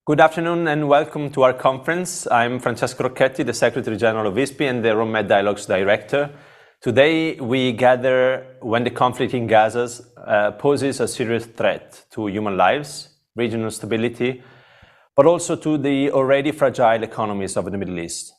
Good afternoon and welcome to our conference. I'm Francesco Rocchetti, the Secretary General of ISPI and the Rome Med Dialogues Director. Today we gather when the conflict in Gaza poses a serious threat to human lives, regional stability, but also to the already fragile economies of the Middle East.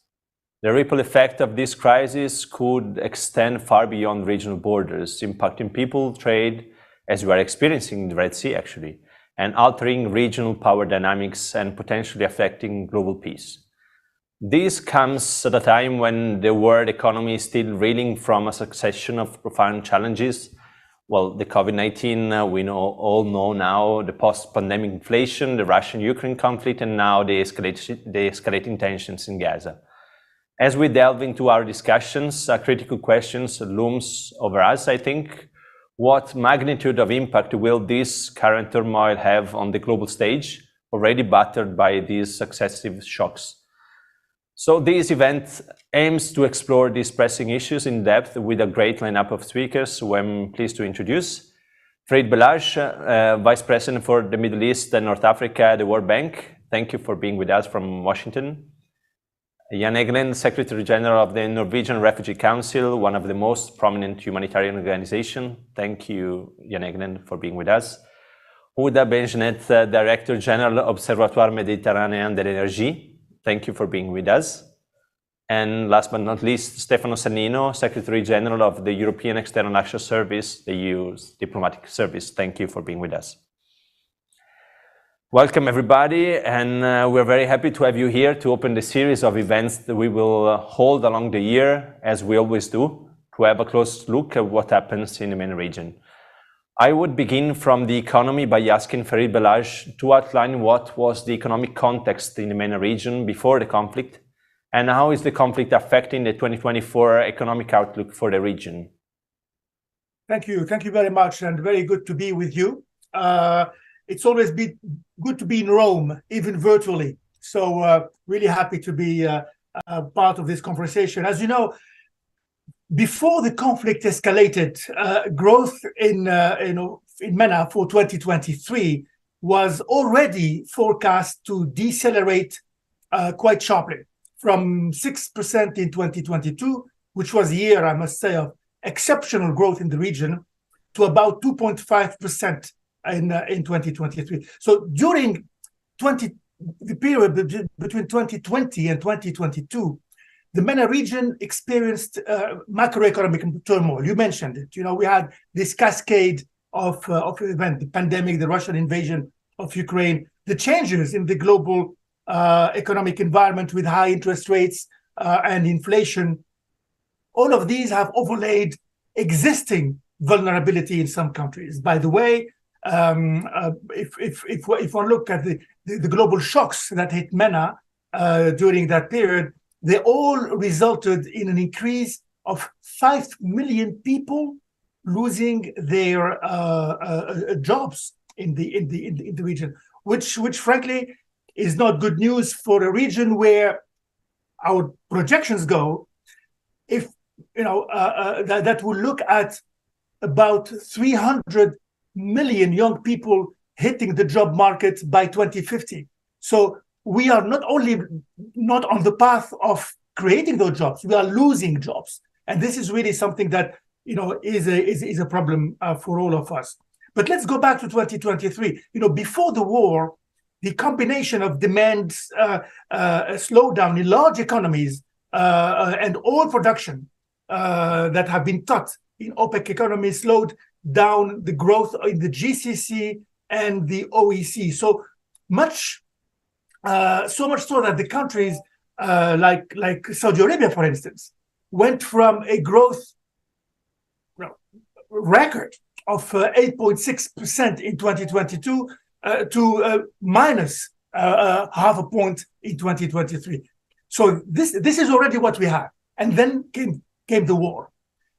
The ripple effect of this crisis could extend far beyond regional borders, impacting people, trade, as we are experiencing in the Red Sea actually, and altering regional power dynamics and potentially affecting global peace. This comes at a time when the world economy is still reeling from a succession of profound challenges. Well, the COVID-19, we all know now, the post-pandemic inflation, the Russian-Ukraine conflict, and now the escalating tensions in Gaza. As we delve into our discussions, a critical question looms over us, I think. What magnitude of impact will this current turmoil have on the global stage, already battered by these successive shocks? So this event aims to explore these pressing issues in depth with a great lineup of speakers who I'm pleased to introduce. BELHAJ, Vice President for the Middle East and North Africa at the World Bank. Thank you for being with us from Washington. Jan Egeland, Secretary General of the Norwegian Refugee Council, one of the most prominent humanitarian organizations. Thank you, Jan Egeland, for being with us. HOUDA, JANNET, Director General, Observatoire Méditerranéen de l'Énergie. Thank you for being with us. And last but not least, Stefano Sannino, Secretary General of the European External Action Service, the EU's diplomatic service. Thank you for being with us. Welcome everybody, and we're very happy to have you here to open the series of events that we will hold along the year, as we always do, to have a close look at what happens in the MENA region. I would begin from the economy by asking FERID BELHAJ to outline what was the economic context in the MENA region before the conflict, and how is the conflict affecting the 2024 economic outlook for the region. Thank you very much, and very good to be with you. It's always been good to be in Rome, even virtually. So really happy to be part of this conversation. As you know, before the conflict escalated, growth in MENA for 2023 was already forecast to decelerate quite sharply from 6% in 2022, which was a year, I must say, of exceptional growth in the region, to about 2.5% in 2023. So during the period between 2020 and 2022, the MENA region experienced macroeconomic turmoil. You mentioned it. You know, we had this cascade of events: the pandemic, the Russian invasion of Ukraine, the changes in the global economic environment with high interest rates and inflation. All of these have overlaid existing vulnerability in some countries. By the way, if one look at the global shocks that hit MENA during that period, they all resulted in an increase of 5 million people losing their jobs in the region, which frankly is not good news for a region where our projections go. If you know that will look at about 300 million young people hitting the job market by 2050. So we are not only not on the path of creating those jobs, we are losing jobs. And this is really something that, you know, is a problem for all of us. But let's go back to 2023. You know, before the war, the combination of demand slowdown in large economies and oil production that have been cut in OPEC economies slowed down the growth in the GCC and the OEC. So much so that the countries like Saudi Arabia, for instance, went from a growth record of 8.6% in 2022 to minus half a point in 2023. So this is already what we have. And then came the war.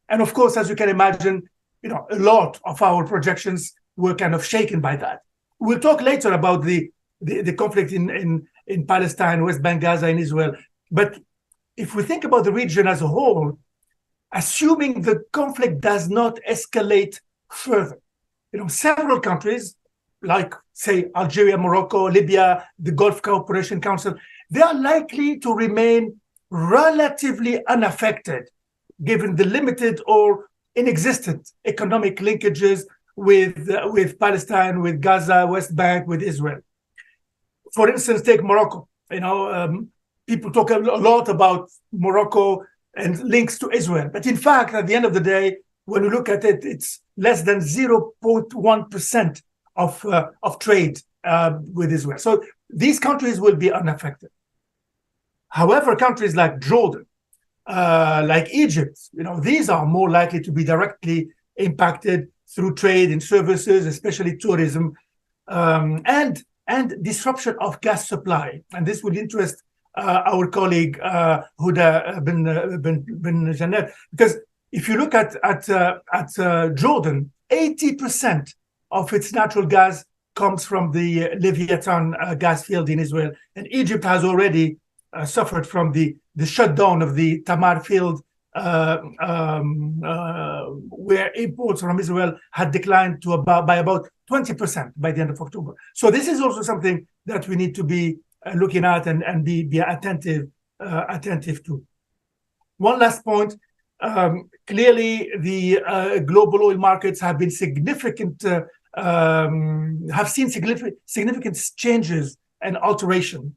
And of course, as you can imagine, you know, a lot of our projections were kind of shaken by that. We'll talk later about the conflict in Palestine, West Bank, Gaza, and Israel. But if we think about the region as a whole, assuming the conflict does not escalate further, you know, several countries like, say, Algeria, Morocco, Libya, the Gulf Cooperation Council, they are likely to remain relatively unaffected, given the limited or inexistent economic linkages with Palestine, with Gaza, West Bank, with Israel. For instance, take Morocco. People talk a lot about Morocco and links to Israel, but in fact, at the end of the day, when you look at it, it's less than 0.1% of trade with Israel. So these countries will be unaffected. However, countries like Jordan, like Egypt, these are more likely to be directly impacted through trade and services, especially tourism, and disruption of gas supply. And this would interest our colleague HOUDA bin JANNET, because if you look at Jordan, 80% of its natural gas comes from the Leviathan gas field in Israel, and Egypt has already suffered from the shutdown of the Tamar field, where imports from Israel had declined by about 20% by the end of October. So this is also something that we need to be looking at and be attentive to. One last point. Clearly, the global oil markets have been have seen significant changes and alteration,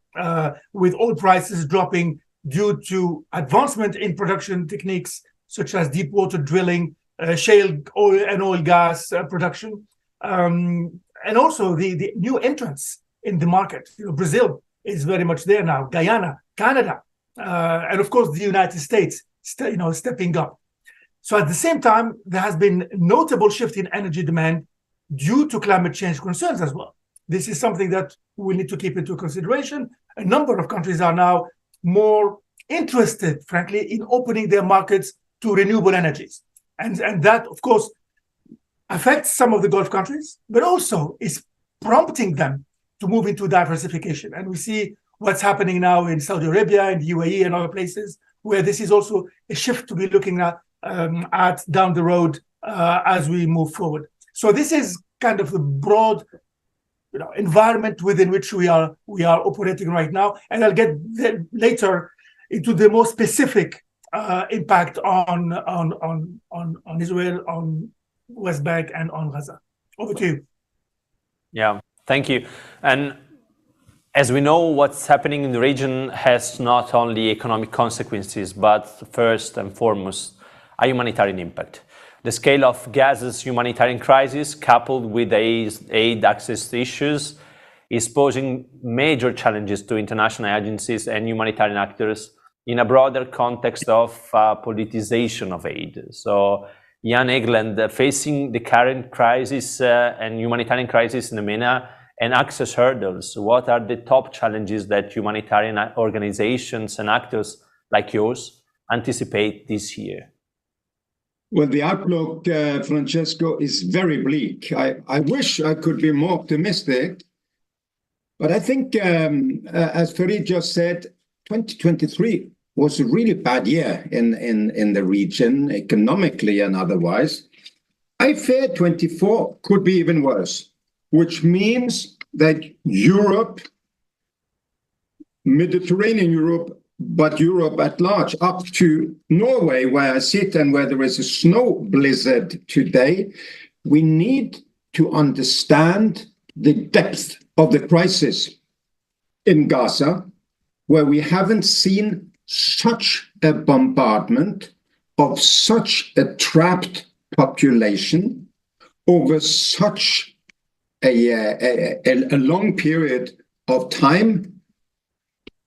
with oil prices dropping due to advancement in production techniques such as deep water drilling, shale oil and oil gas production, and also the new entrants in the market. Brazil is very much there now, Guyana, Canada, and of course the United States stepping up. So at the same time, there has been notable shift in energy demand due to climate change concerns as well. This is something that we need to keep into consideration. A number of countries are now more interested, frankly, in opening their markets to renewable energies. And that, of course, affects some of the Gulf countries, but also is prompting them to move into diversification. And we see what's happening now in Saudi Arabia, in the UAE, and other places, where this is also a shift to be looking at down the road as we move forward. So this is kind of the broad environment within which we are operating right now. And I'll get later into the more specific impact on Israel, on West Bank, and on Gaza. Over to you. Yeah, thank you. And as we know, what's happening in the region has not only economic consequences, but first and foremost, a humanitarian impact. The scale of Gaza's humanitarian crisis, coupled with aid access issues, is posing major challenges to international agencies and humanitarian actors in a broader context of politicization of aid. So, Jan Egeland, facing the current crisis and humanitarian crisis in the Mena and access hurdles, what are the top challenges that humanitarian organizations and actors like yours anticipate this year? Well, the outlook, Francesco, is very bleak. I wish I could be more optimistic, but I think, as FERID just said, 2023 was a really bad year in the region, economically and otherwise. I fear 24 could be even worse, which means that Europe, Mediterranean Europe, but Europe at large, up to Norway, where I sit and where there is a snow blizzard today, we need to understand the depth of the crisis in Gaza, where we haven't seen such a bombardment of such a trapped population over such a long period of time,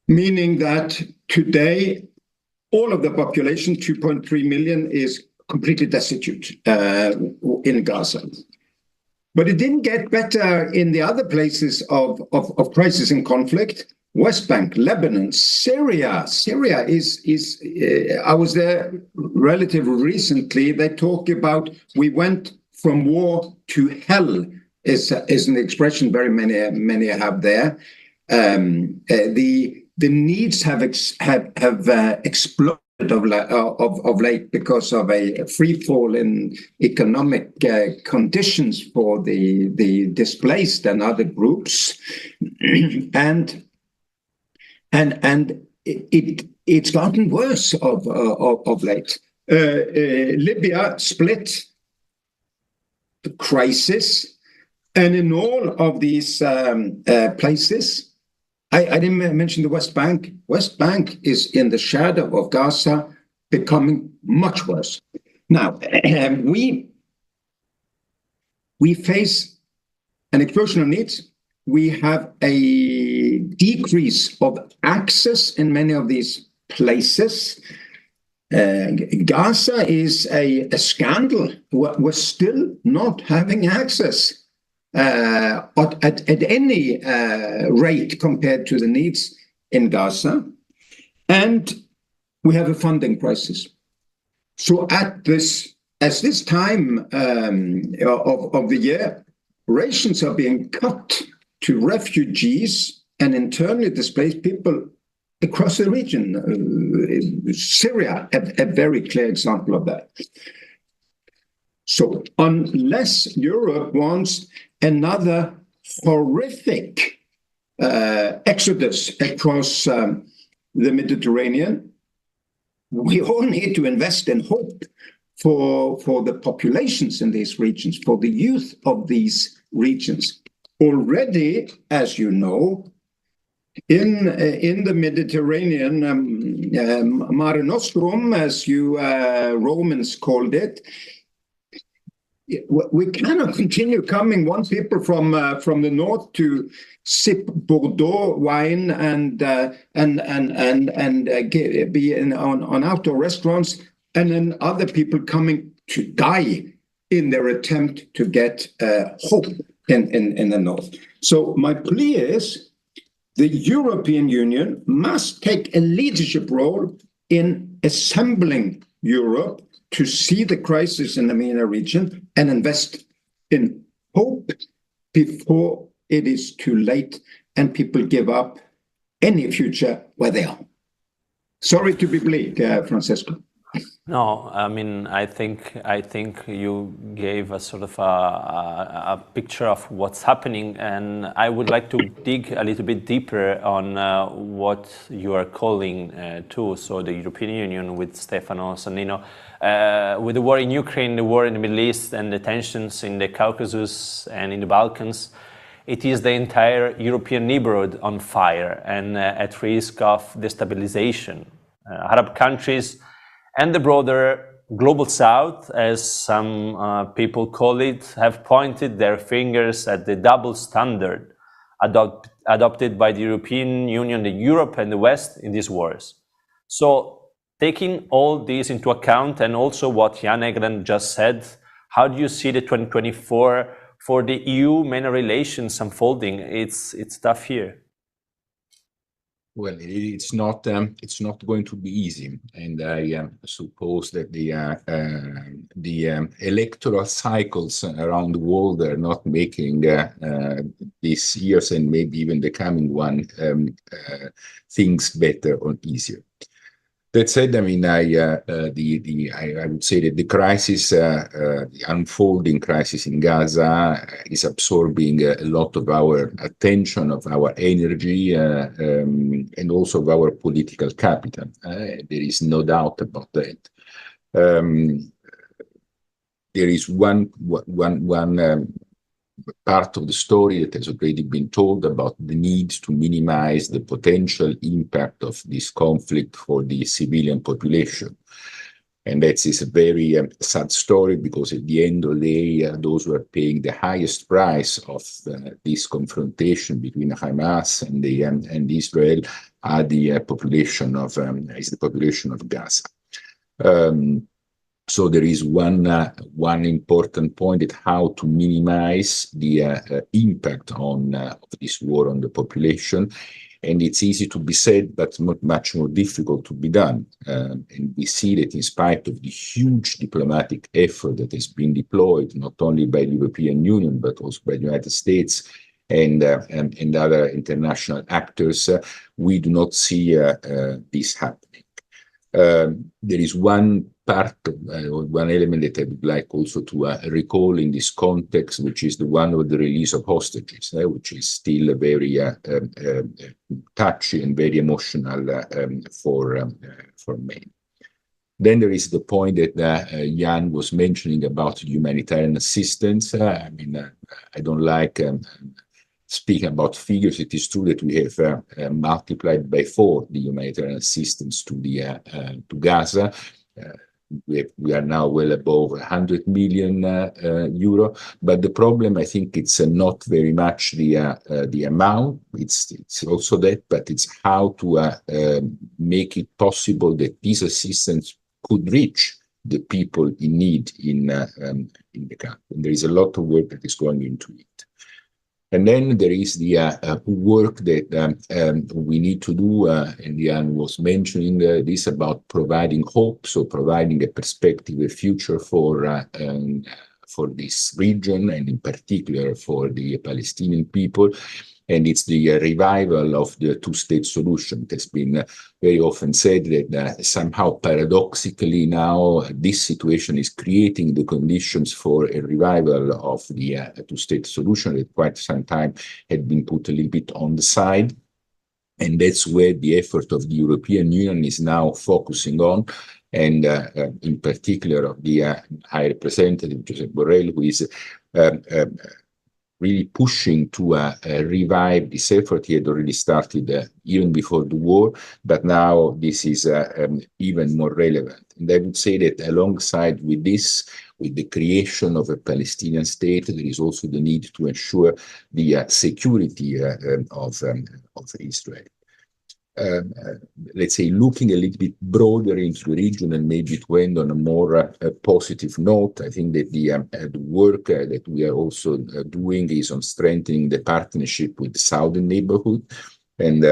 meaning that today all of the population, 2.3 million, is completely destitute in Gaza. But it didn't get better in the other places of crisis and conflict. West Bank, Lebanon, Syria. Syria is I was there relatively recently. They talk about we went from war to hell, is an expression very many have there. The needs have exploded of late because of a free fall in economic conditions for the displaced and other groups, and it's gotten worse of late. Libya split, the crisis, and in all of these places. I didn't mention the West Bank. West Bank is in the shadow of Gaza, becoming much worse. Now, we face an explosion of needs. We have a decrease of access in many of these places. Gaza is a scandal. We're still not having access at any rate compared to the needs in Gaza, and we have a funding crisis. So at this time of the year, rations are being cut to refugees and internally displaced people across the region. Syria, a very clear example of that. So unless Europe wants another horrific exodus across the Mediterranean, we all need to invest in hope for the populations in these regions, for the youth of these regions. Already, as you know, in the Mediterranean, Mare Nostrum, as you Romans called it, we cannot continue coming one people from the north to sip Bordeaux wine and be on outdoor restaurants, and then other people coming to die in their attempt to get hope in the north. So my plea is the European Union must take a leadership role in assembling Europe to see the crisis in the MENA region and invest in hope before it is too late and people give up any future where they are. Sorry to be bleak, Francesco. No, I mean, I think you gave a sort of a picture of what's happening, and I would like to dig a little bit deeper on what you are calling to. So the European Union with Stefano Sannino, with the war in Ukraine, the war in the Middle East, and the tensions in the Caucasus and in the Balkans, it is the entire European neighborhood on fire and at risk of destabilization. Arab countries and the broader global south, as some people call it, have pointed their fingers at the double standard adopted by the European Union, the Europe and the West in these wars. So taking all this into account, and also what Jan Egeland just said, how do you see the 2024 for the EU-MENA relations unfolding? It's tough here. Well, it's not going to be easy, and I suppose that the electoral cycles around the world are not making this year's and maybe even the coming one things better or easier. That said, I mean, I would say that the crisis, the unfolding crisis in Gaza, is absorbing a lot of our attention, of our energy, and also of our political capital. There is no doubt about that. There is one part of the story that has already been told about the need to minimize the potential impact of this conflict for the civilian population. And that is a very sad story, because at the end of the day, those who are paying the highest price of this confrontation between Hamas and Israel are the population of Gaza. So there is one important point at how to minimize the impact of this war on the population, and it's easy to be said, but much more difficult to be done. And we see that in spite of the huge diplomatic effort that has been deployed, not only by the European Union but also by the United States and other international actors, we do not see this happening. There is one part, one element that I would like also to recall in this context, which is the one of the release of hostages, which is still very touchy and very emotional for many. Then there is the point that Jan was mentioning about humanitarian assistance. I mean, I don't like speaking about figures. It is true that we have multiplied by 4 the humanitarian assistance to Gaza. We are now well above 100 million euro. But the problem, I think, it's not very much the amount. It's also that, but it's how to make it possible that this assistance could reach the people in need in the country. And there is a lot of work that is going into it. And then there is the work that we need to do, and Jan was mentioning this about providing hope, so providing a perspective, a future for this region, and in particular for the Palestinian people. And it's the revival of the two-state solution. It has been very often said that somehow paradoxically now this situation is creating the conditions for a revival of the two-state solution that quite some time had been put a little bit on the side. And that's where the effort of the European Union is now focusing on. And in particular of the High Representative, Josep Borrell, who is really pushing to revive this effort. He had already started even before the war, but now this is even more relevant. And I would say that alongside with this, with the creation of a Palestinian state, there is also the need to ensure the security of Israel. Let's say, looking a little bit broader into the region, and maybe to end on a more positive note, I think that the work that we are also doing is on strengthening the partnership with the southern neighborhood, and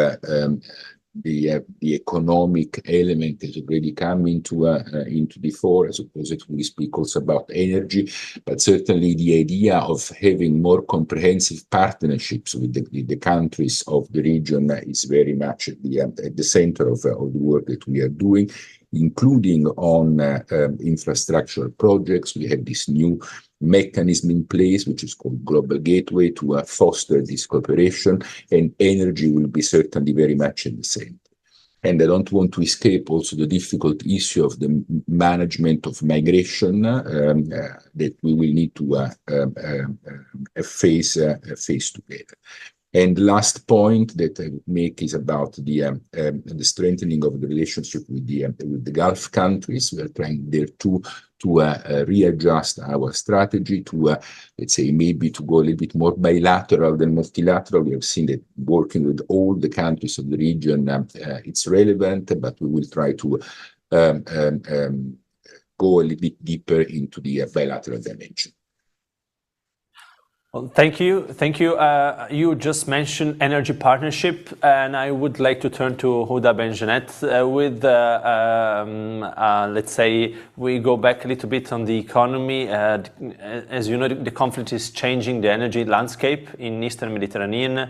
the economic element has already come into the fore. I suppose that we speak also about energy, but certainly the idea of having more comprehensive partnerships with the countries of the region is very much at the center of the work that we are doing, including on infrastructural projects. We have this new mechanism in place, which is called Global Gateway, to foster this cooperation, and energy will be certainly very much in the center. And I don't want to escape also the difficult issue of the management of migration that we will need to face together. And the last point that I would make is about the strengthening of the relationship with the Gulf countries. We are trying there to readjust our strategy to, let's say, maybe to go a little bit more bilateral than multilateral. We have seen that working with all the countries of the region, it's relevant, but we will try to go a little bit deeper into the bilateral dimension. Well, thank you. Thank you. You just mentioned energy partnership, and I would like to turn to HOUDA and JANNET with, let's say, we go back a little bit on the economy. As you know, the conflict is changing the energy landscape in Eastern Mediterranean,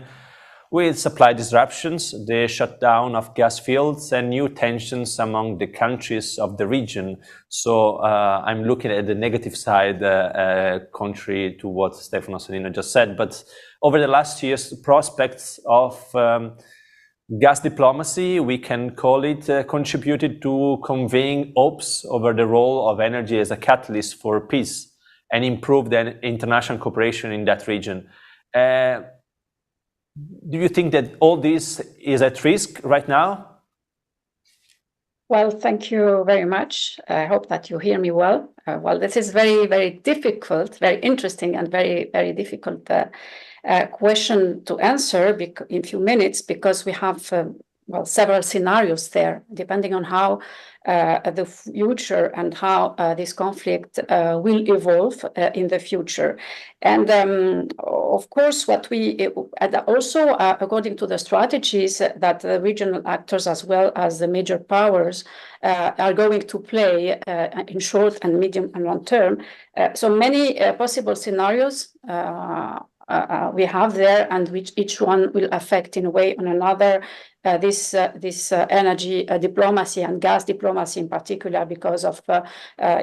with supply disruptions, the shutdown of gas fields, and new tensions among the countries of the region. So I'm looking at the negative side, contrary to what Stefano Sonnino just said. But over the last years, the prospects of gas diplomacy, we can call it, contributed to conveying hopes over the role of energy as a catalyst for peace and improve the international cooperation in that region. Do you think that all this is at risk right now? Well, thank you very much. I hope that you hear me well. Well, this is very, very difficult, very interesting, and very, very difficult question to answer in a few minutes, because we have well, several scenarios there, depending on how the future and how this conflict will evolve in the future. And of course, what we also, according to the strategies that the regional actors as well as the major powers are going to play in short and medium and long term. So many possible scenarios we have there, and which each one will affect in a way or another this energy diplomacy and gas diplomacy in particular, because of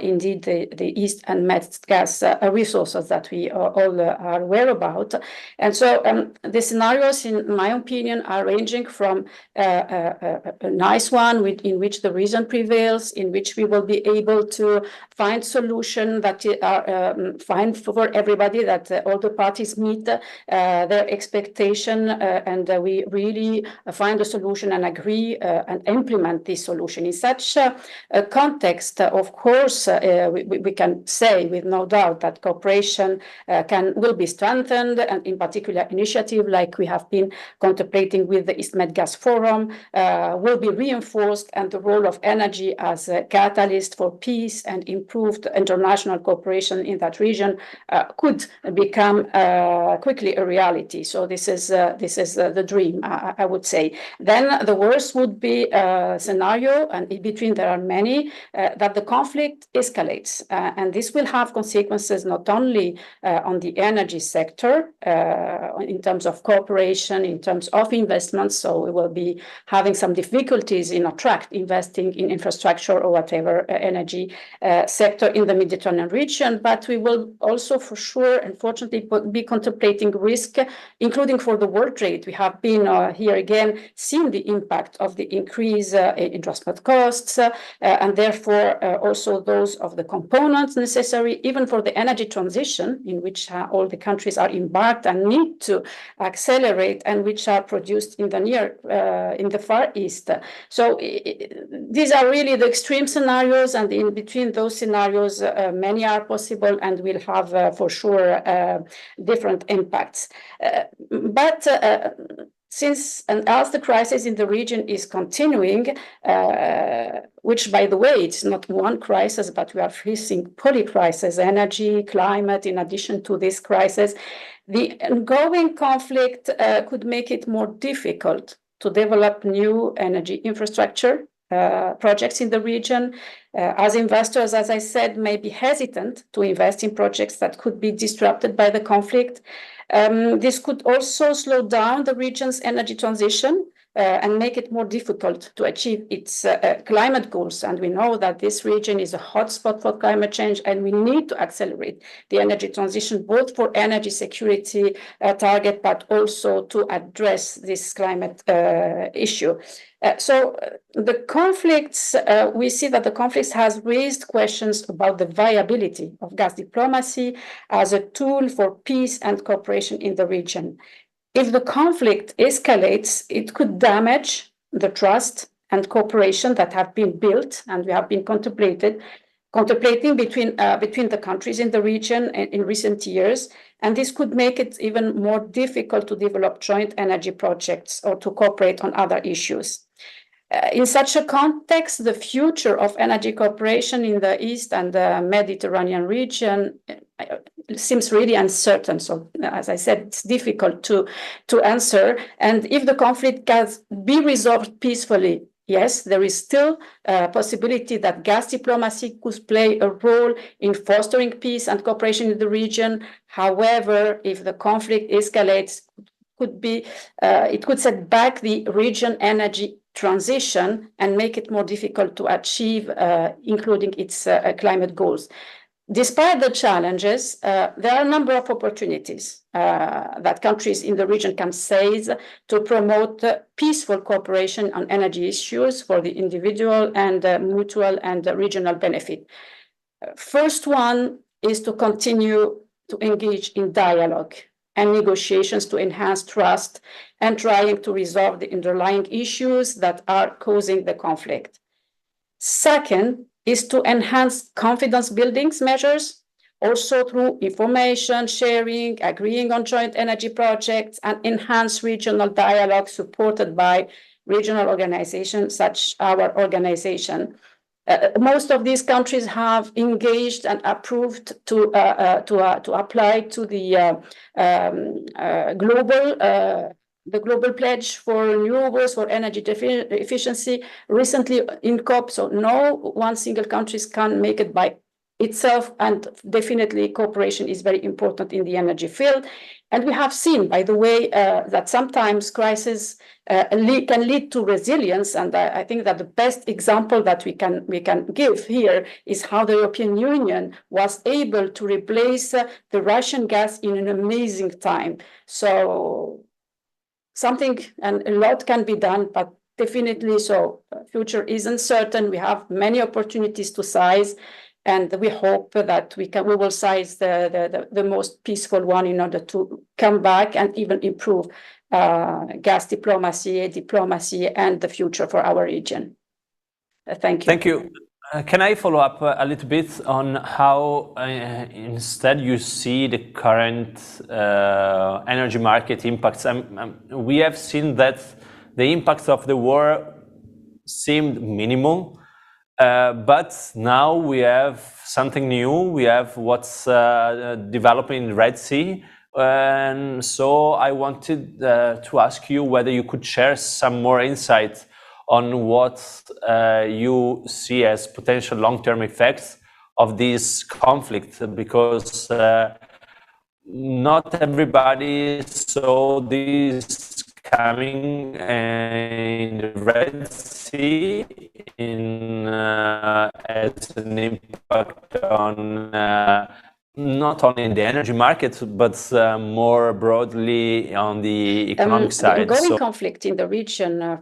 indeed the East and Med gas resources that we all are aware about. And so the scenarios, in my opinion, are ranging from a nice one in which the reason prevails, in which we will be able to find solutions that are fine for everybody, that all the parties meet their expectation, and we really find a solution and agree and implement this solution. In such a context, of course, we can say with no doubt that cooperation will be strengthened, and in particular initiative like we have been contemplating with the East Med Gas Forum will be reinforced, and the role of energy as a catalyst for peace and improved international cooperation in that region could become quickly a reality. So this is the dream, I would say. Then the worst would be a scenario, and in between there are many, that the conflict escalates, and this will have consequences not only on the energy sector in terms of cooperation, in terms of investments. So we will be having some difficulties in investing in infrastructure or whatever energy sector in the Mediterranean region, but we will also for sure, unfortunately, be contemplating risk, including for the world trade. We have been here again seeing the impact of the increase in transport costs, and therefore also those of the components necessary even for the energy transition, in which all the countries are embarked and need to accelerate, and which are produced in the Far East. So these are really the extreme scenarios, and in between those scenarios, many are possible and will have for sure different impacts. But since and as the crisis in the region is continuing, which, by the way, it's not one crisis, but we are facing polycrisis, energy, climate, in addition to this crisis, the ongoing conflict could make it more difficult to develop new energy infrastructure projects in the region, as investors, as I said, may be hesitant to invest in projects that could be disrupted by the conflict. This could also slow down the region's energy transition and make it more difficult to achieve its climate goals. And we know that this region is a hotspot for climate change, and we need to accelerate the energy transition, both for energy security target, but also to address this climate issue. So the conflicts, we see that the conflicts has raised questions about the viability of gas diplomacy as a tool for peace and cooperation in the region. If the conflict escalates, it could damage the trust and cooperation that have been built and we have been contemplating between the countries in the region in recent years. And this could make it even more difficult to develop joint energy projects or to cooperate on other issues. In such a context, the future of energy cooperation in the East and the Mediterranean region seems really uncertain. So, as I said, it's difficult to answer. And if the conflict can be resolved peacefully, yes, there is still a possibility that gas diplomacy could play a role in fostering peace and cooperation in the region. However, if the conflict escalates, it could set back the region energy transition and make it more difficult to achieve, including its climate goals. Despite the challenges, there are a number of opportunities that countries in the region can seize to promote peaceful cooperation on energy issues for the individual and mutual and regional benefit. First one is to continue to engage in dialogue and negotiations to enhance trust and trying to resolve the underlying issues that are causing the conflict. Second is to enhance confidence building measures, also through information sharing, agreeing on joint energy projects, and enhance regional dialogue supported by regional organizations such as our organization. Most of these countries have engaged and approved to apply to the global pledge for renewables, for energy efficiency recently in COP. So no one single country can make it by itself, and definitely cooperation is very important in the energy field. And we have seen, by the way, that sometimes crises can lead to resilience. And I think that the best example that we can give here is how the European Union was able to replace the Russian gas in an amazing time. So something and a lot can be done, but definitely so future is uncertain. We have many opportunities to seize, and we hope that we will seize the most peaceful one in order to come back and even improve gas diplomacy, and the future for our region. Thank you. Thank you. Can I follow up a little bit on how instead you see the current energy market impacts? We have seen that the impacts of the war seemed minimal, but now we have something new. We have what's developing in the Red Sea. And so I wanted to ask you whether you could share some more insight on what you see as potential long-term effects of this conflict, because not everybody saw this coming in the Red Sea as an impact on not only in the energy market, but more broadly on the economic side. The ongoing conflict in the region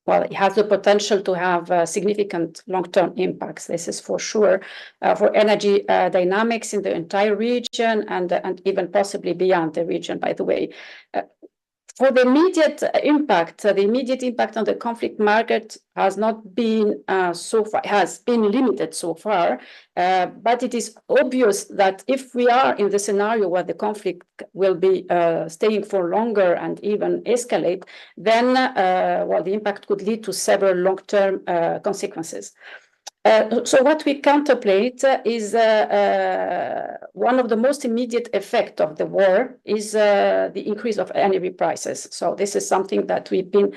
well, it has the potential to have significant long-term impacts. This is for sure for energy dynamics in the entire region and even possibly beyond the region, by the way. For the immediate impact on the conflict market has not been has been limited so far, but it is obvious that if we are in the scenario where the conflict will be staying for longer and even escalate, then well, the impact could lead to several long-term consequences. So what we contemplate is one of the most immediate effects of the war is the increase of energy prices. So this is something that we've been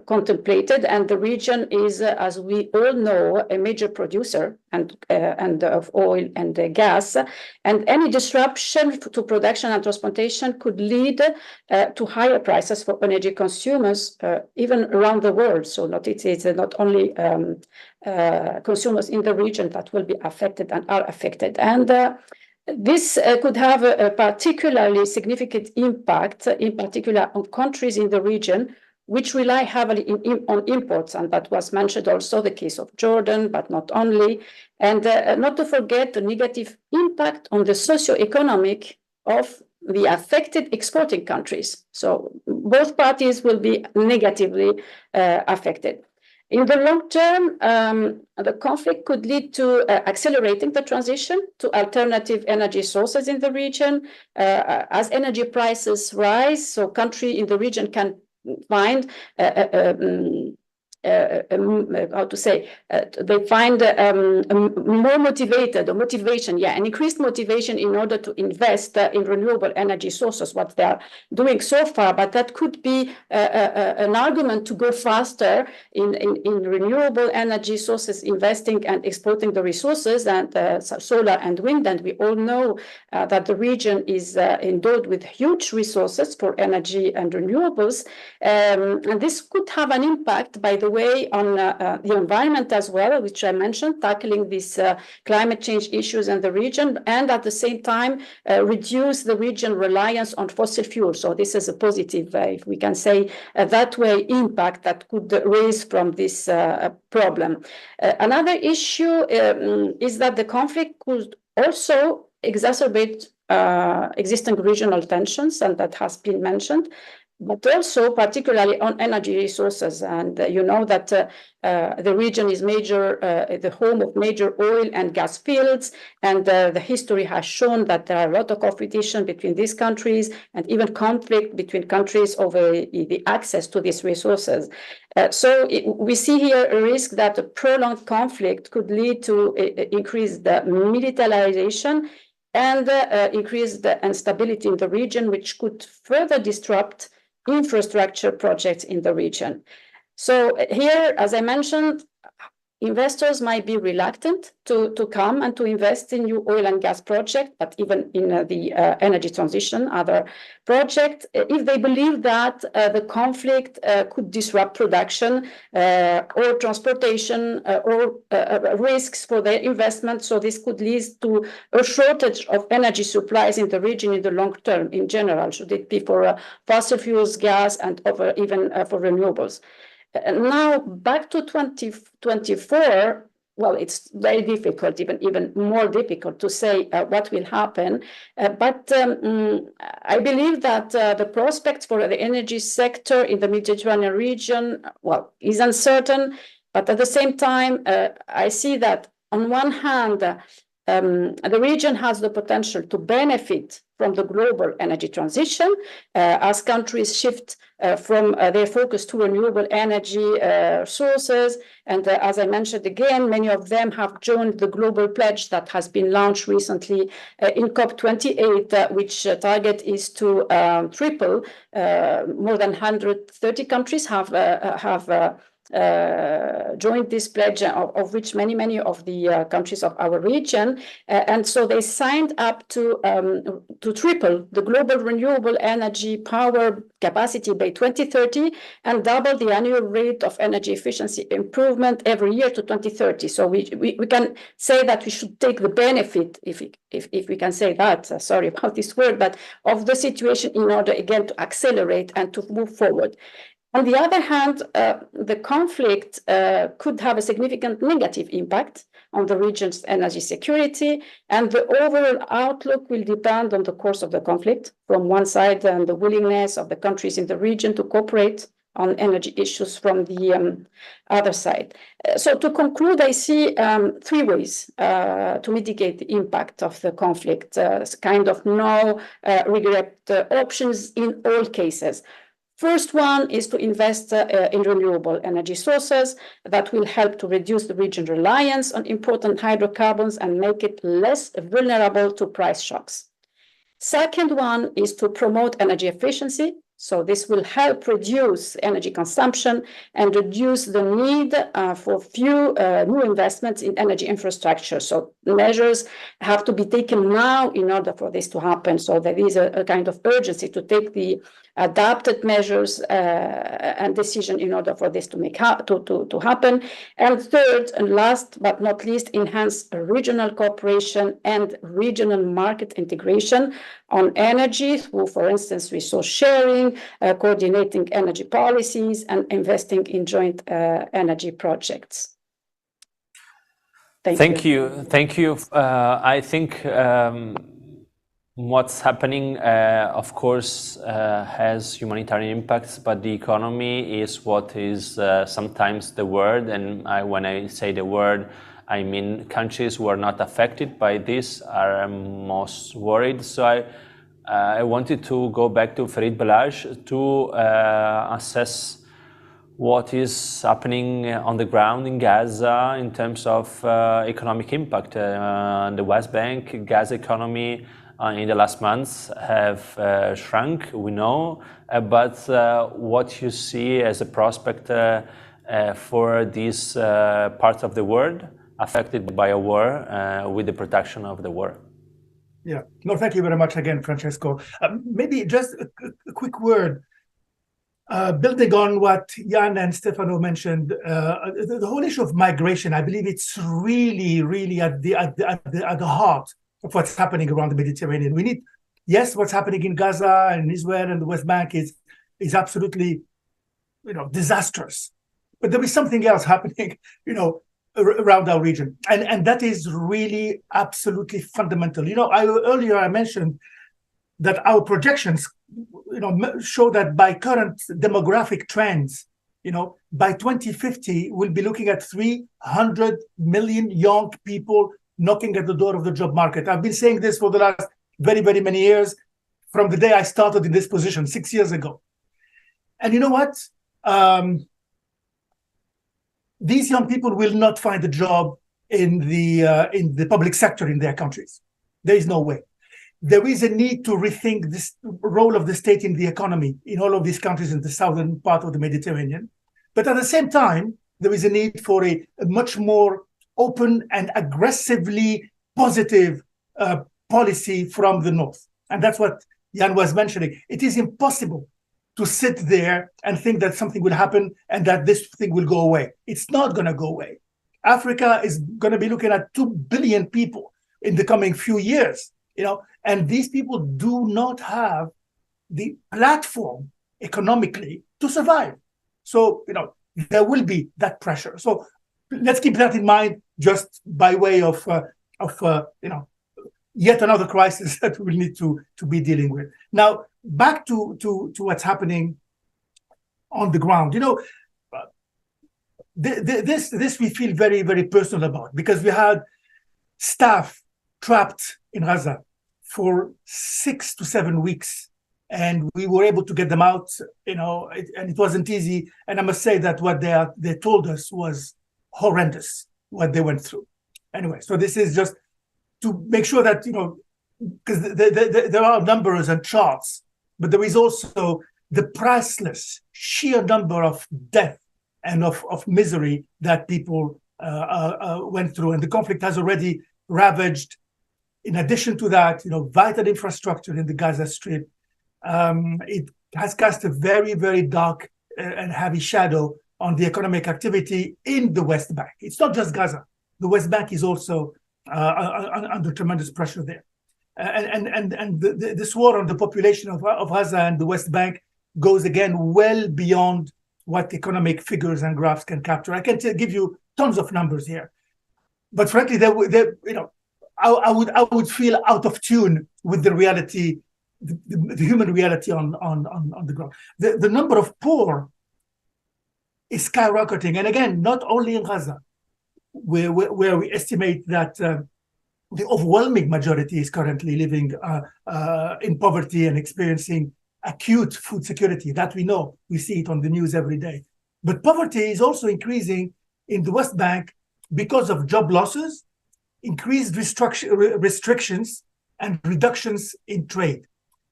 contemplated, and the region is, as we all know, a major producer and of oil and gas, and any disruption to production and transportation could lead to higher prices for energy consumers, even around the world. So it is not only consumers in the region that will be affected and are affected. And this could have a particularly significant impact, in particular on countries in the region which rely heavily on imports, and that was mentioned also the case of Jordan, but not only. And not to forget the negative impact on the socio-economic of the affected exporting countries. So both parties will be negatively affected. In the long term, the conflict could lead to accelerating the transition to alternative energy sources in the region. As energy prices rise, so countries in the region can find how to say, they find more motivation, an increased motivation in order to invest in renewable energy sources, what they are doing so far. But that could be an argument to go faster in renewable energy sources, investing and exploiting the resources, and solar and wind. And we all know that the region is endowed with huge resources for energy and renewables. And this could have an impact, by the way, on the environment as well, which I mentioned, tackling these climate change issues in the region, and at the same time reduce the region reliance on fossil fuels. So this is a positive, if we can say that way, impact that could raise from this problem. Another issue is that the conflict could also exacerbate existing regional tensions, and that has been mentioned, but also particularly on energy resources. And you know that the region is the home of major oil and gas fields, and the history has shown that there are a lot of competition between these countries and even conflict between countries over the access to these resources. So we see here a risk that a prolonged conflict could lead to increased militarization and increased instability in the region, which could further disrupt infrastructure projects in the region. So here, as I mentioned, investors might be reluctant to come and to invest in new oil and gas projects, but even in the energy transition, other projects, if they believe that the conflict could disrupt production or transportation or risks for their investment. So this could lead to a shortage of energy supplies in the region in the long term in general, should it be for fossil fuels, gas, and even for renewables. Now, back to 2024, well, it's very difficult, even more difficult to say what will happen. But I believe that the prospects for the energy sector in the Mediterranean region, well, is uncertain. But at the same time, I see that on one hand, the region has the potential to benefit from the global energy transition as countries shift from their focus to renewable energy sources. And as I mentioned again, many of them have joined the global pledge that has been launched recently in COP28, which target is to triple. More than 130 countries have joined this pledge, of which many of the countries of our region, and so they signed up to triple the global renewable energy power capacity by 2030 and double the annual rate of energy efficiency improvement every year to 2030. So we can say that we should take the benefit, if we can say that, sorry about this word, but of the situation in order again to accelerate and to move forward. On the other hand, the conflict could have a significant negative impact on the region's energy security, and the overall outlook will depend on the course of the conflict from one side and the willingness of the countries in the region to cooperate on energy issues from the other side. So to conclude, I see three ways to mitigate the impact of the conflict, kind of no regret options in all cases. First one is to invest in renewable energy sources that will help to reduce the region's reliance on important hydrocarbons and make it less vulnerable to price shocks. Second one is to promote energy efficiency. So this will help reduce energy consumption and reduce the need for few new investments in energy infrastructure. So measures have to be taken now in order for this to happen. So there is a kind of urgency to take the adapted measures and decision in order for this to happen. And third, and last but not least, enhance regional cooperation and regional market integration on energy through, for instance, resource sharing, coordinating energy policies, and investing in joint energy projects. Thank you. Thank you. I think what's happening, of course, has humanitarian impacts, but the economy is what is sometimes the word. And when I say the word, I mean countries who are not affected by this are most worried. So I wanted to go back to FERID BELHAJ to assess what is happening on the ground in Gaza in terms of economic impact. The West Bank, Gaza economy in the last months have shrunk, we know, but what you see as a prospect for these parts of the world affected by a war with the protection of the war. Yeah, no, thank you very much again, Francesco. Maybe just a quick word, building on what Jan and Stefano mentioned, the whole issue of migration, I believe it's really at the heart of what's happening around the Mediterranean. We need, yes, what's happening in Gaza and Israel and the West Bank is absolutely, disastrous. But there is something else happening, around our region, and that is really absolutely fundamental. Earlier I mentioned that our projections, show that by current demographic trends, by 2050 we'll be looking at 300 million young people knocking at the door of the job market. I've been saying this for the last very, very many years, from the day I started in this position 6 years ago. And you know what? These young people will not find a job in the public sector in their countries. There is no way. There is a need to rethink this role of the state in the economy in all of these countries in the southern part of the Mediterranean. But at the same time, there is a need for a much more open and aggressively positive policy from the North. And that's what Jan was mentioning. It is impossible to sit there and think that something will happen and that this thing will go away. It's not going to go away. Africa is going to be looking at 2 billion people in the coming few years, and these people do not have the platform economically to survive. So, there will be that pressure. So let's keep that in mind, just by way of yet another crisis that we need to be dealing with. Now, back to what's happening on the ground. This we feel very, very personal about, because we had staff trapped in Gaza for 6 to 7 weeks, and we were able to get them out, and it wasn't easy. And I must say that what they told us was horrendous, what they went through. Anyway, so this is just to make sure that, because there are numbers and charts, but there is also the priceless sheer number of death and of misery that people went through. And the conflict has already ravaged, in addition to that, vital infrastructure in the Gaza Strip. It has cast a very, very dark and heavy shadow on the economic activity in the West Bank. It's not just Gaza. The West Bank is also under tremendous pressure there. And this war on the population of Gaza and the West Bank goes again well beyond what economic figures and graphs can capture. I can give you tons of numbers here, but frankly, I would feel out of tune with the reality, the human reality on the ground. The number of poor is skyrocketing, and again, not only in Gaza, where we estimate that the overwhelming majority is currently living in poverty and experiencing acute food security. That we know. We see it on the news every day. But poverty is also increasing in the West Bank because of job losses, increased restrictions, and reductions in trade.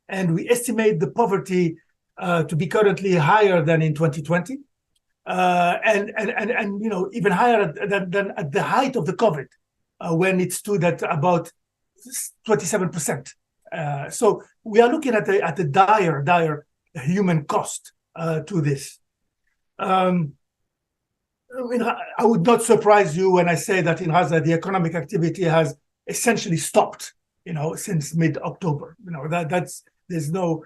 And we estimate the poverty to be currently higher than in 2020, and even higher than at the height of the COVID, when it stood at about 27%. So we are looking at a dire human cost to this. I would not surprise you when I say that in Gaza the economic activity has essentially stopped, since mid-October. There's no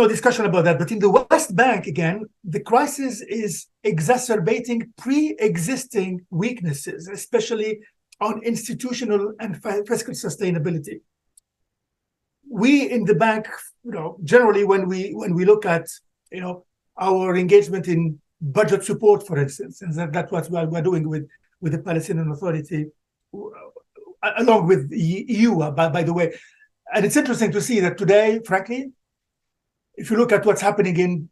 discussion about that. But in the West Bank, again, the crisis is exacerbating pre-existing weaknesses, especially on institutional and fiscal sustainability. We in the bank, generally when we look at, our engagement in budget support, for instance, and that's what we're doing with the Palestinian Authority, along with the EU, by the way. And it's interesting to see that today, frankly, if you look at what's happening in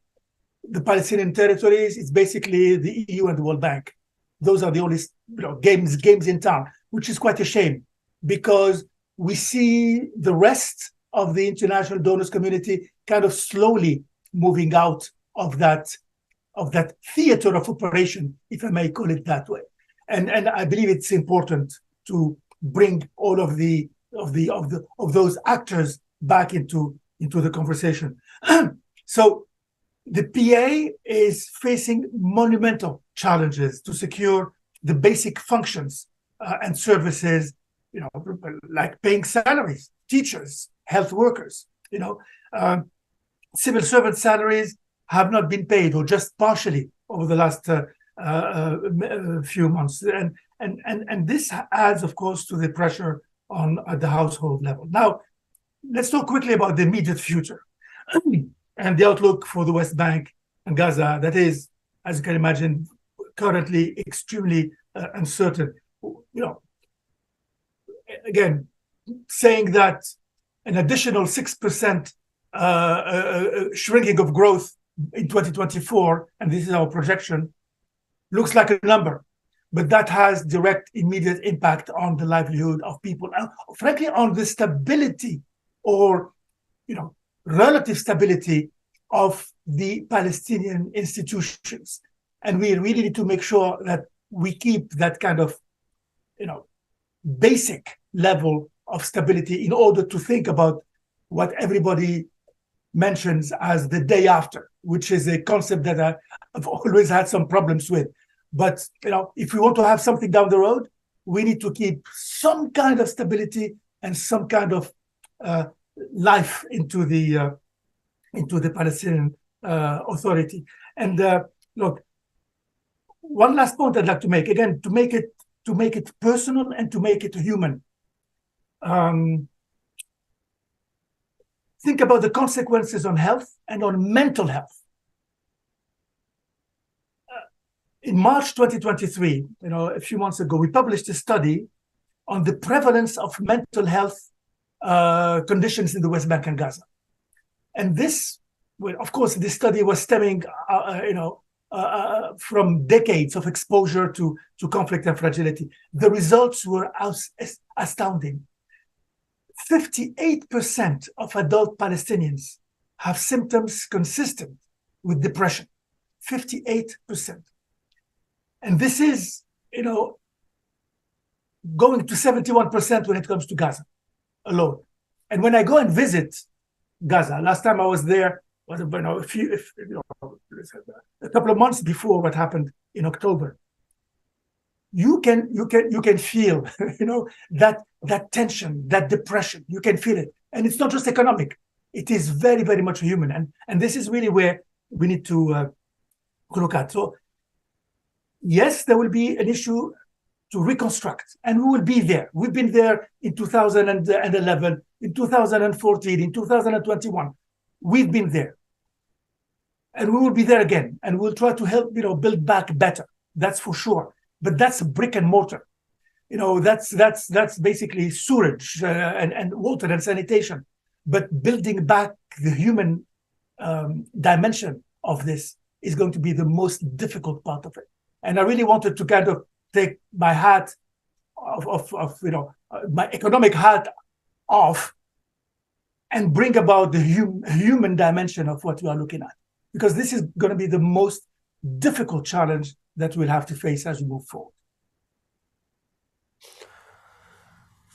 the Palestinian territories, it's basically the EU and the World Bank. Those are the only games in town, which is quite a shame, because we see the rest of the international donors community kind of slowly moving out of that theater of operation, if I may call it that way. And I believe it's important to bring all of those actors back into the conversation. So the PA is facing monumental challenges to secure the basic functions and services, like paying salaries, teachers, health workers. Civil servant salaries have not been paid, or just partially, over the last few months, and this adds, of course, to the pressure at the household level. Now, let's talk quickly about the immediate future and the outlook for the West Bank and Gaza. That is, as you can imagine, currently extremely uncertain. Again, saying that an additional 6% shrinking of growth in 2024, and this is our projection, looks like a number, but that has direct, immediate impact on the livelihood of people, and frankly, on the stability or, relative stability of the Palestinian institutions. And we really need to make sure that we keep that kind of, basic level of stability in order to think about what everybody mentions as the day after, which is a concept that I've always had some problems with. But if we want to have something down the road, we need to keep some kind of stability and some kind of life into the Palestinian Authority. And look, one last point I'd like to make, again, to make it personal and to make it human. Think about the consequences on health and on mental health. In March 2023, a few months ago, we published a study on the prevalence of mental health conditions in the West Bank and Gaza. And this, well, of course, this study was stemming, from decades of exposure to conflict and fragility. The results were astounding. 58% of adult Palestinians have symptoms consistent with depression. 58%. And this is, going to 71% when it comes to Gaza alone. And when I go and visit Gaza, last time I was there was a couple of months before what happened in October. You can feel, that tension, that depression. You can feel it, and it's not just economic. It is very, very much human, and this is really where we need to look at. So, yes, there will be an issue to reconstruct, and we will be there. We've been there in 2011, in 2014, in 2021. We've been there. And we will be there again, and we'll try to help, build back better. That's for sure. But that's brick and mortar. That's basically sewage and water and sanitation. But building back the human dimension of this is going to be the most difficult part of it. And I really wanted to kind of take my hat my economic hat off and bring about the human dimension of what we are looking at. Because this is going to be the most difficult challenge that we'll have to face as we move forward.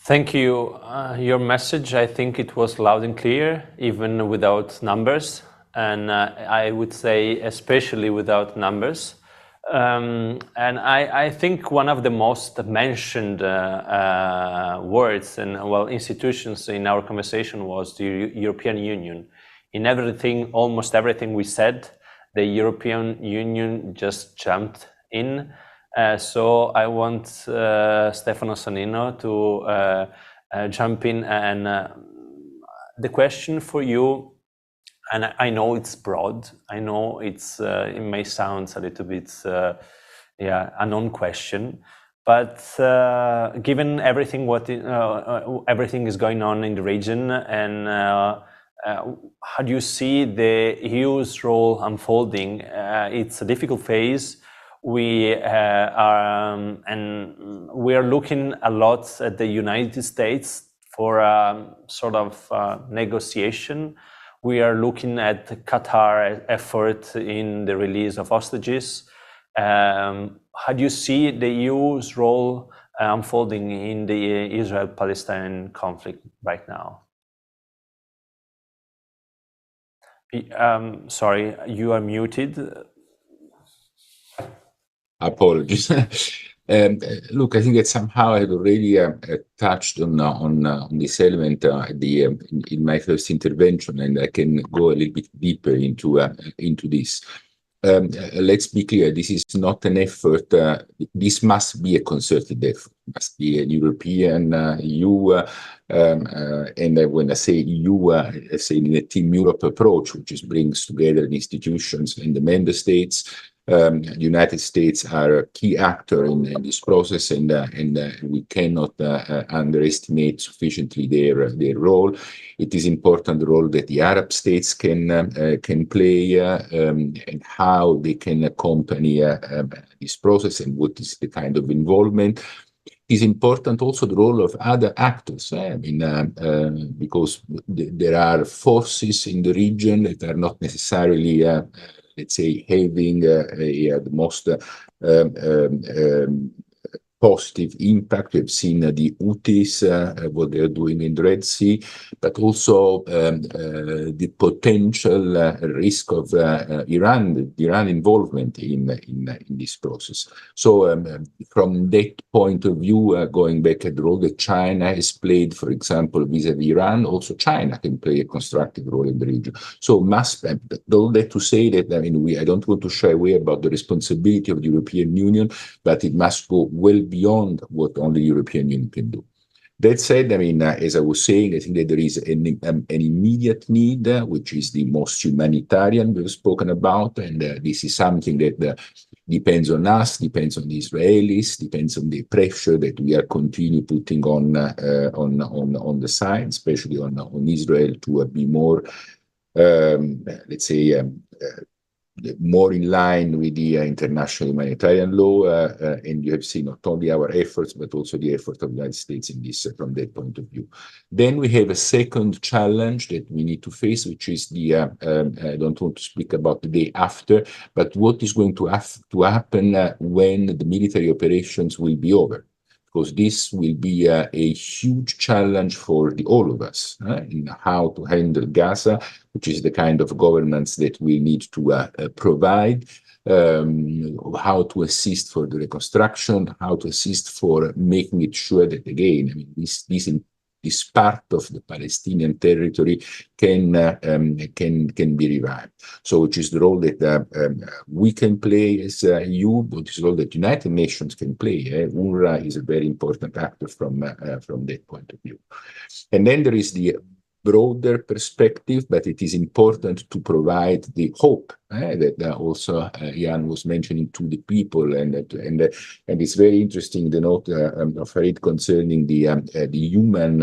Thank you. Your message, I think it was loud and clear, even without numbers. And I would say especially without numbers. And I think one of the most mentioned words and institutions in our conversation was the European Union. In everything, almost everything we said, the European Union just jumped in. So I want Stefano Sonnino to jump in. And the question for you, and I know it's broad, I know it may sound a little bit, a known question, but given everything everything is going on in the region, and how do you see the EU's role unfolding? It's a difficult phase. We are looking a lot at the United States for sort of negotiation. We are looking at the Qatar effort in the release of hostages. How do you see the EU's role unfolding in the Israel-Palestine conflict right now? Sorry, you are muted. Apologies. Look, I think that somehow I had already touched on this element in my first intervention, and I can go a little bit deeper into this. Let's be clear, this is not an effort, this must be a concerted effort. It must be a European, EU, and when I say EU, I say in a Team Europe approach, which brings together the institutions and the member states. The United States are a key actor in this process, and we cannot underestimate sufficiently their role. It is important the role that the Arab states can play, and how they can accompany this process, and what is the kind of involvement. It is important also the role of other actors. Because there are forces in the region that are not necessarily let's say, having the most positive impact. We've seen the Houthis, what they're doing in the Red Sea, but also the potential risk of Iran involvement in this process. So from that point of view, going back at the role that China has played, for example, vis-a-vis Iran, also China can play a constructive role in the region. So all that to say that, I mean, I don't want to shy away about the responsibility of the European Union, but it must go well beyond what only the European Union can do. That said, I mean, as I was saying, I think that there is an immediate need, which is the most humanitarian we've spoken about, and this is something that depends on us, depends on the Israelis, depends on the pressure that we are continue putting on the side, especially on Israel, to be more, let's say, more in line with the international humanitarian law, and you have seen not only our efforts, but also the effort of the United States in this from that point of view. Then we have a second challenge that we need to face, which is the, I don't want to speak about the day after, but what is going to happen when the military operations will be over. Because this will be a huge challenge for all of us in how to handle Gaza, which is the kind of governance that we need to provide, how to assist for the reconstruction, how to assist for making it sure that, again, I mean, this part of the Palestinian territory can be revived. So, which is the role that we can play as EU, but is the role that United Nations can play. UNRWA is a very important actor from that point of view. And then there is the broader perspective, but it is important to provide the hope that also Jan was mentioning to the people, and it's very interesting the note of FERID concerning the human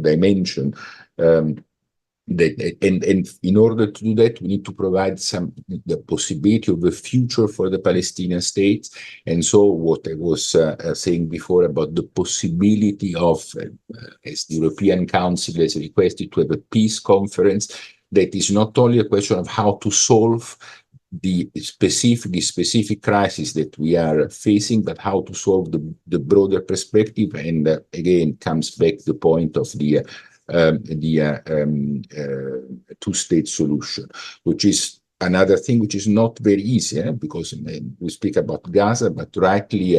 dimension. And in order to do that, we need to provide the possibility of a future for the Palestinian state. And so what I was saying before about the possibility of, as the European Council has requested, to have a peace conference that is not only a question of how to solve the specific crisis that we are facing, but how to solve the broader perspective. And again, comes back to the point of the two-state solution, which is another thing which is not very easy, because we speak about Gaza, but rightly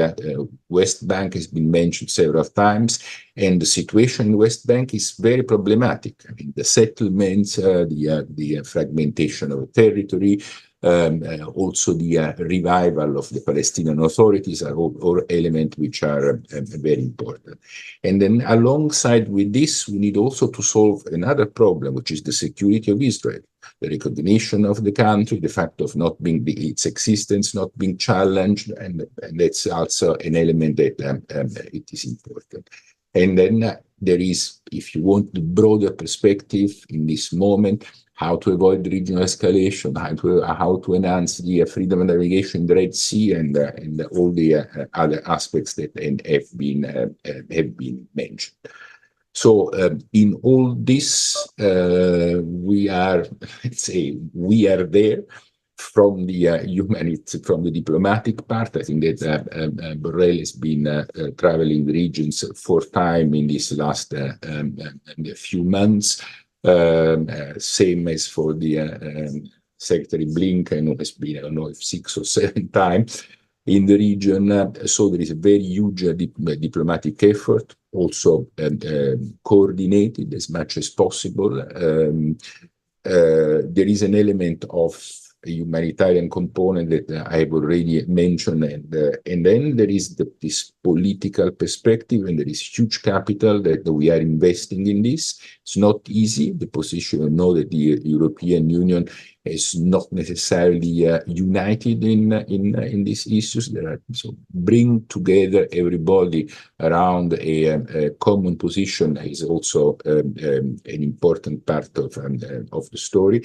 West Bank has been mentioned several times, and the situation in West Bank is very problematic. I mean, the settlements, the fragmentation of territory, also the revival of the Palestinian authorities are all elements which are very important. And then alongside with this, we need also to solve another problem, which is the security of Israel, the recognition of the country, the fact of not being its existence not being challenged, and that's also an element that it is important. And then there is, if you want, the broader perspective in this moment, how to avoid regional escalation, how to enhance the freedom of navigation in the Red Sea, and all the other aspects that have been mentioned. So in all this, we are there. From the diplomatic part, I think that Borrell has been traveling the regions 4 times in this last few months. Same as for the Secretary Blinken, who has been, I don't know, if 6 or 7 times in the region. So there is a very huge diplomatic effort, also coordinated as much as possible. There is an element of a humanitarian component that I have already mentioned, and then there is this political perspective, and there is huge capital that we are investing in this. It's not easy. The position, I know that the European Union is not necessarily united in these issues. So bring together everybody around a common position is also an important part of the story.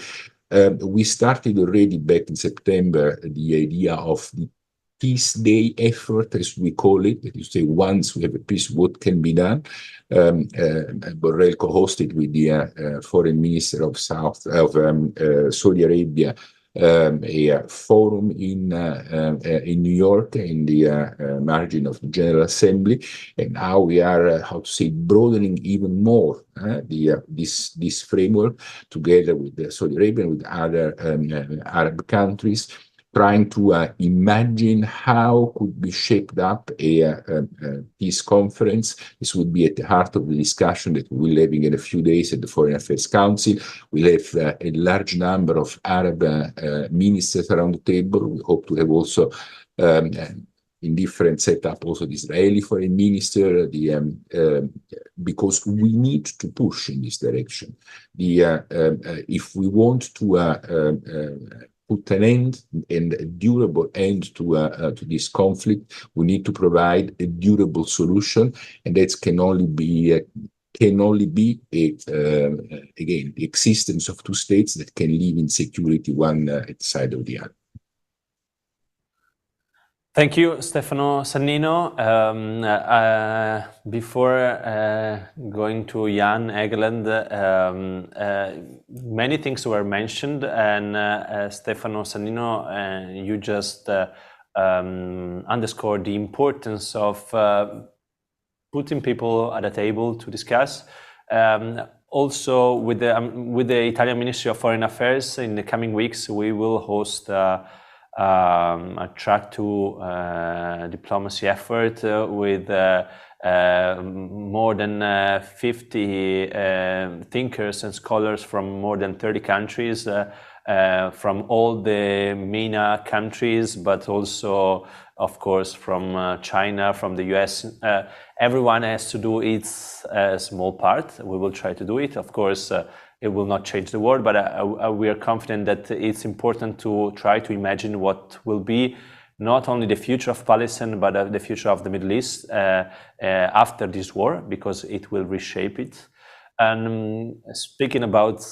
We started already back in September the idea of the Peace Day effort, as we call it. That is to say, once we have a peace, what can be done? Borrell co-hosted with the foreign minister of Saudi Arabia a forum in New York in the margin of the General Assembly, and now we are, how to say, broadening even more this framework together with Saudi Arabia and with other Arab countries, trying to imagine how could be shaped up a peace conference. This would be at the heart of the discussion that we will be having in a few days at the Foreign Affairs Council. We'll have a large number of Arab ministers around the table. We hope to have also in different setup also the Israeli foreign minister, because we need to push in this direction. If we want to put an end and a durable end to this conflict, we need to provide a durable solution, and that can only be again the existence of two states that can live in security, one at the side of the other. Thank you, Stefano Sannino. Before going to Jan Egeland, many things were mentioned, and Stefano Sannino, you just underscored the importance of putting people at a table to discuss. Also, with the Italian Ministry of Foreign Affairs, in the coming weeks, we will host a track to diplomacy effort with more than 50 thinkers and scholars from more than 30 countries, from all the MENA countries, but also, of course, from China, from the US. Everyone has to do its small part. We will try to do it. Of course, it will not change the world, but we are confident that it's important to try to imagine what will be not only the future of Palestine, but the future of the Middle East after this war, because it will reshape it. And speaking about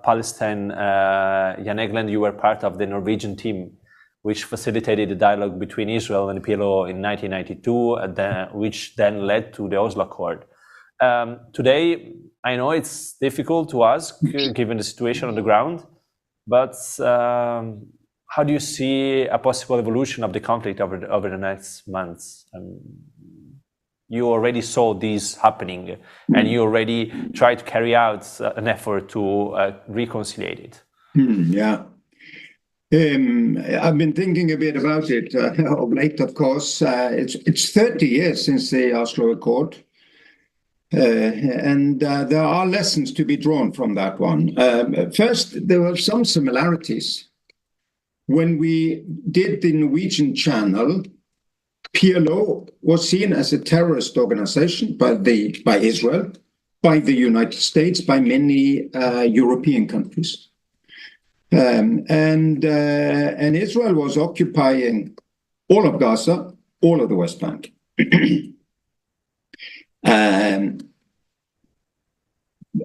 Palestine, Jan Egeland, you were part of the Norwegian team, which facilitated the dialogue between Israel and the PLO in 1992, which then led to the Oslo Accord. Today, I know it's difficult to ask, given the situation on the ground, but how do you see a possible evolution of the conflict over the next months? You already saw this happening, and you already tried to carry out an effort to reconcile it. Yeah. I've been thinking a bit about it of late, of course. It's 30 years since the Oslo Accord. And there are lessons to be drawn from that one. First, there were some similarities. When we did the Norwegian Channel, PLO was seen as a terrorist organization by Israel, by the United States, by many European countries. And Israel was occupying all of Gaza, all of the West Bank.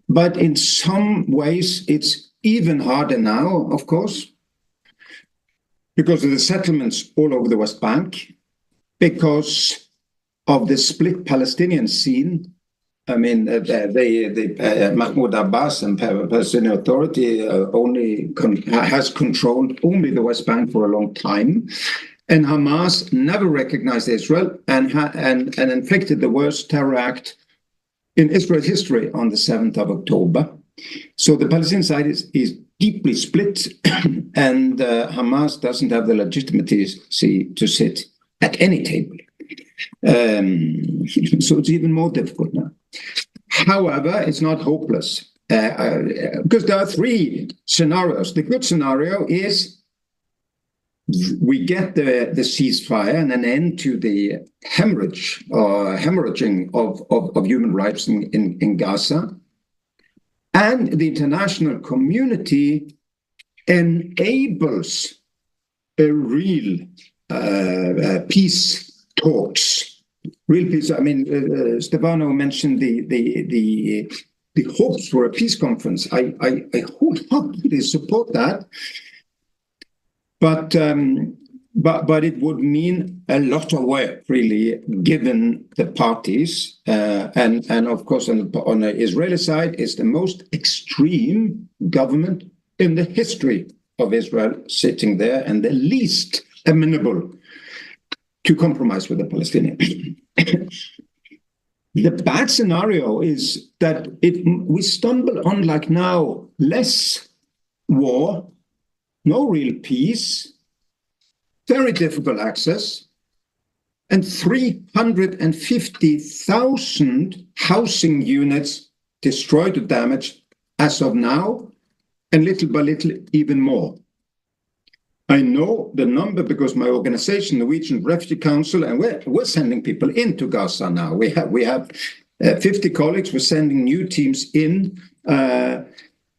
But in some ways, it's even harder now, of course, because of the settlements all over the West Bank, because of the split Palestinian scene. I mean, Mahmoud Abbas and Palestinian Authority has controlled only the West Bank for a long time. And Hamas never recognized Israel and inflicted the worst terror act in Israel's history on the 7th of October. So the Palestinian side is deeply split, and Hamas doesn't have the legitimacy to sit at any table. So it's even more difficult now. However, it's not hopeless, because there are three scenarios. The good scenario is we get the ceasefire and an end to the hemorrhaging of human rights in Gaza, and the international community enables a real peace talks. Real peace. I mean, Stefano mentioned the hopes for a peace conference. I wholeheartedly support that. But it would mean a lot of work, really, given the parties. And of course, on the Israeli side, it's the most extreme government in the history of Israel sitting there and the least amenable to compromise with the Palestinians. The bad scenario is that we stumble on, like now, less war, no real peace, very difficult access, and 350,000 housing units destroyed or damaged as of now, and little by little even more. I know the number because my organization, Norwegian Refugee Council, and we're sending people into Gaza now. We have 50 colleagues. We're sending new teams in to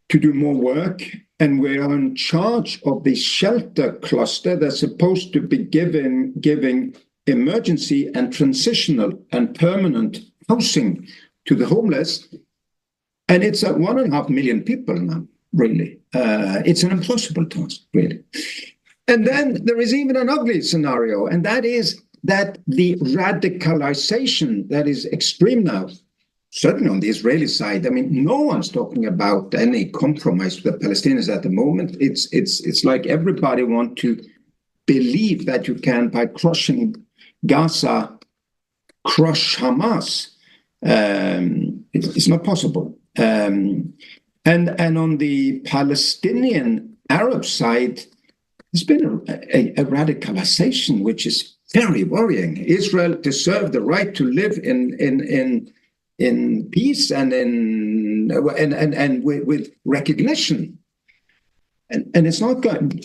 do more work, and we are in charge of the shelter cluster that's supposed to be giving emergency and transitional and permanent housing to the homeless. And it's 1.5 million people now, really. It's an impossible task, really. And then there is even an ugly scenario, and that is that the radicalization that is extreme now, certainly on the Israeli side, I mean, no one's talking about any compromise with the Palestinians at the moment. It's like everybody want to believe that you can, by crushing Gaza, crush Hamas. It's not possible. And on the Palestinian Arab side, there's been a radicalization which is very worrying. Israel deserved the right to live in peace and with recognition, and it's not going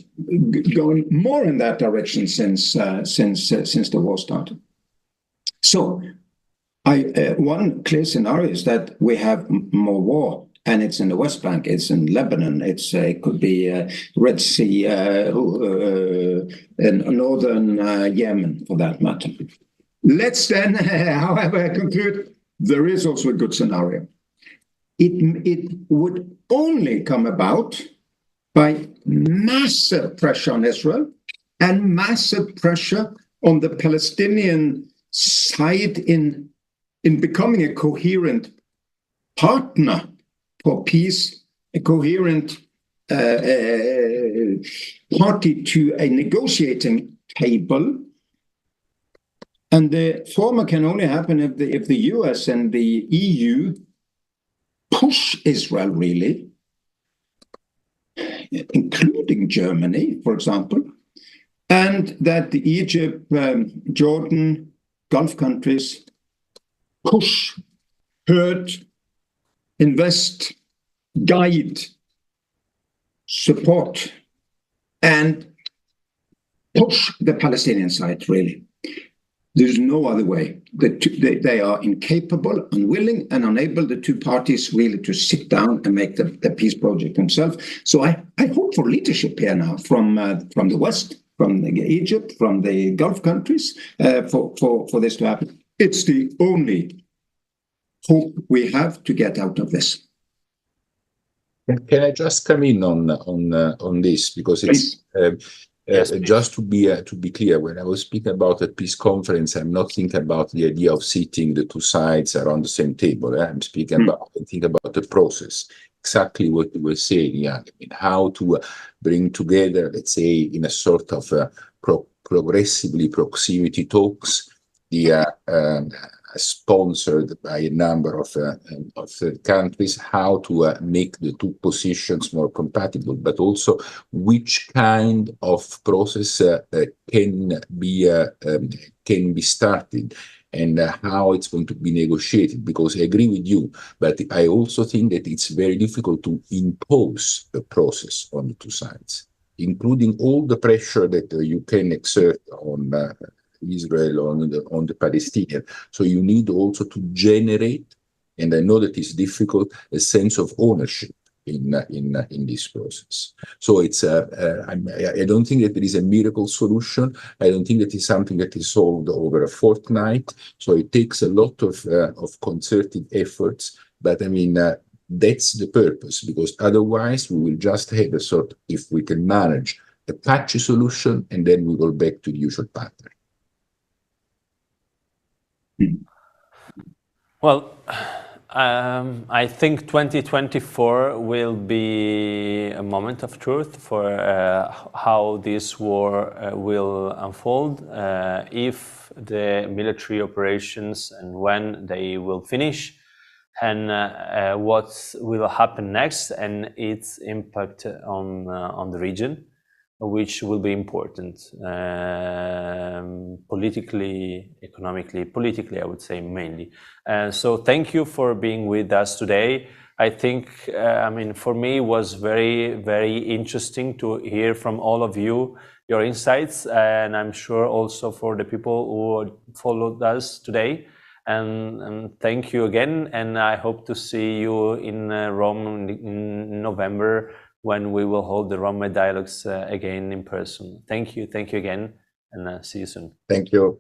more in that direction since the war started. So, one clear scenario is that we have more war. And it's in the West Bank, it's in Lebanon, it could be Red Sea, and northern Yemen, for that matter. Let's then, however, conclude, there is also a good scenario. It would only come about by massive pressure on Israel and massive pressure on the Palestinian side in becoming a coherent partner for peace, a coherent party to a negotiating table. And the former can only happen if the US and the EU push Israel, really, including Germany, for example, and that the Egypt, Jordan, Gulf countries push, hurt, invest, guide, support, and push the Palestinian side, really. There's no other way. They are incapable, unwilling, and unable, the two parties, really, to sit down and make the peace project themselves. So I hope for leadership here now from the West, from Egypt, from the Gulf countries, for this to happen. It's the only hope we have to get out of this. Can I just come in on this, because it's just to be clear, when I was speaking about a peace conference, I'm not thinking about the idea of sitting the two sides around the same table. I'm speaking about the process, exactly what you were saying, Jan. I mean, how to bring together, let's say, in a sort of progressively proximity talks, the sponsored by a number of countries, how to make the two positions more compatible, but also which kind of process can be started, and how it's going to be negotiated. Because I agree with you, but I also think that it's very difficult to impose a process on the two sides, including all the pressure that you can exert on Israel, on the Palestinian. So you need also to generate, and I know that it's difficult, a sense of ownership in this process. So it's I don't think that there is a miracle solution. I don't think that it's something that is solved over a fortnight. So it takes a lot of concerted efforts. But I mean, that's the purpose, because otherwise we will just have a sort, if we can manage, a patchy solution, and then we go back to the usual pattern. Well, I think 2024 will be a moment of truth for how this war will unfold, if the military operations and when they will finish, and what will happen next and its impact on the region, which will be important politically, economically, politically, I would say mainly. So thank you for being with us today. I think, I mean, for me, it was very, very interesting to hear from all of you, your insights, and I'm sure also for the people who followed us today. And thank you again, and I hope to see you in Rome in November, when we will hold the Rome Dialogues again in person. Thank you again, and see you soon. Thank you.